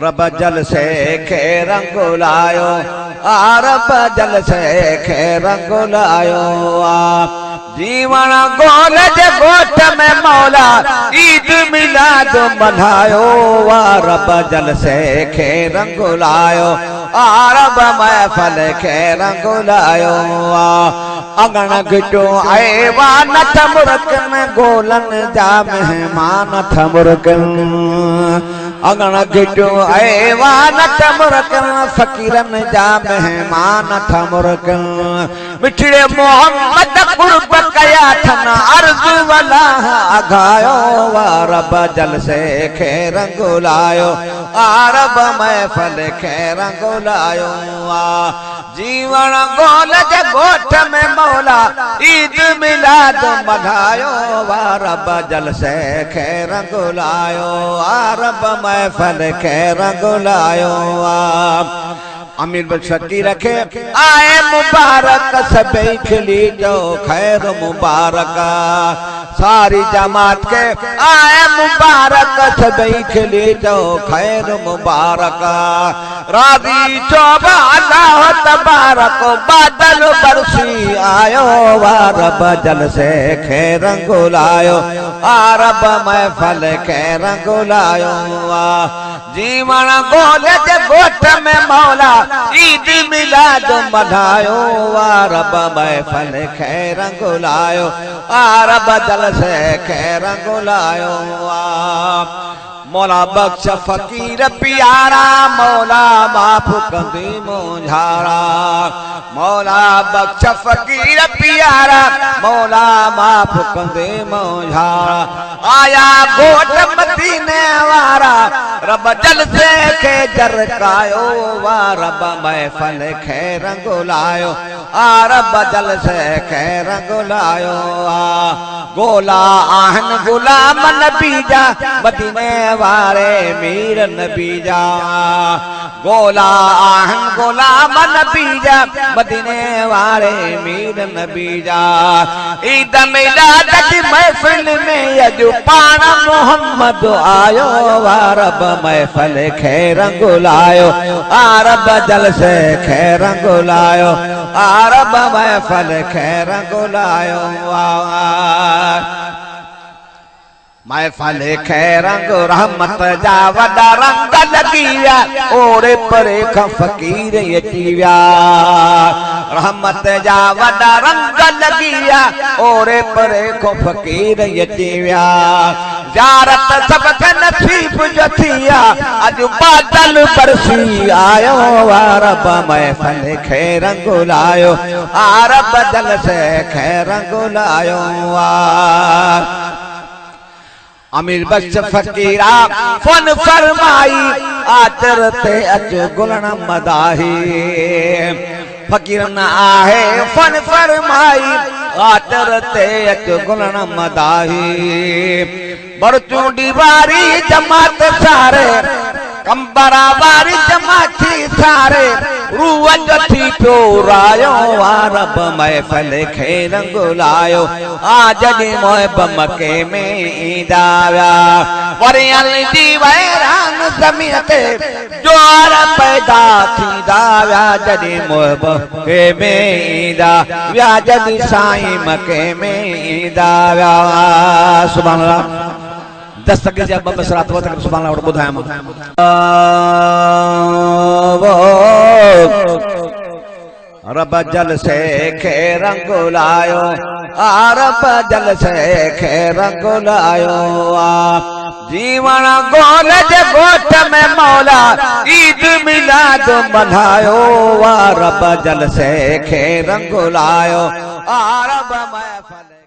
रब जलसे खे रंग लायो रब जलसे खे रंग लायो जीवन गोल जे गोठ में मौला ईद मिलाद मनायो रब जलसे खे रंग लायो रब महफल खे रंग लायो अगण गिटो आएवा नथ मुरकन गोलन जा मेहमान थ मुरकन अगण गिटो आएवा नथ मुरकन फकीरन जा मेहमान थ मुरकन मिठड़े मोहम्मद कुर्ब कया थन अर्ज वाला अघायो रब जलसे खे रंग लायो रब महफल खे रंग लायो जीवन गोल जे गोठ में मौला ईद मिलाद मनायो रब जलसे खे रंग लायो रब महफल खे रंग लायो अमीर बख्शती रखे आए मुबारक सभी खिली जो खैर मुबारक सारी जमात के आए मुबारक सभी खिली जो खैर मुबारक राजी चौबा अल्लाह तबारक बादल बरसी आयो रब जलसे खे रंग लायो रब महफल खे रंग लायो जीवन गोल जे गोठ में मौला ईद मिलाद मनायो रब महफल खे रंग लायो रब जलसे खे रंग लायो मौला बख्श फकीर प्यारा मौला माफ कंदी मुझारा मौला बख्श फकीर प्यारा मौला माफ कंदी मुझारा आया गोठ मदीने वारा रब जलसे खे जरकायो रब महफल खे रंग लायो रब जलसे खे रंग लायो गोला आहन गुलाम नबी जा मदीने वारे मीर नबी जा गोला आहन गुलाम नबी जा मदीने वारे मीर नबी जा ईद मिलाद की महफिल में अजु पाण मोहम्मद आयो रब महफल खे रंग लायो रब जलसे खे रंग लायो रब महफल खे रंग लायो महफल खे रंग रहमत जा वडा रंग लगी विया ओरे परे खां फकीर अची विया रहमत जा वडा रंग लगी विया ओरे परे खां फकीर अची विया ज़ियारत सब खे नसीब जो थिया अज बादल बरसी आयो रब महफल खे रंग लायो रब जलसे खे रंग लायो अमीर बख्श फकीरा फन फरमाई आतर ते अच गुलण मदाही फकीर न आहे फन फरमाई आतर ते अच गुलण मदाही बरचू दीवारी जमात सारे कंबरा वारी जमाती सारे रूअ थी पियो रायो रब महफल खे रंग लायो जॾहिं मोहब मके में ईंदा विया वरी हलंदी वैरान ज़मीन ते जोर पैदा थींदा विया जॾहिं मोहब मके में ईंदा विया जॾहिं साईं मके में ईंदा विया सुभान अल्लाह दस्तक जा बसरात वो तक सुभान अल्लाह बुधाया रब जलसे खे रंग लायो रब जलसे खे रंग लायो जीवन गोल जे गोठ में मौला ईद मिलाद मनायो रब जलसे खे रंग लायो रब महफल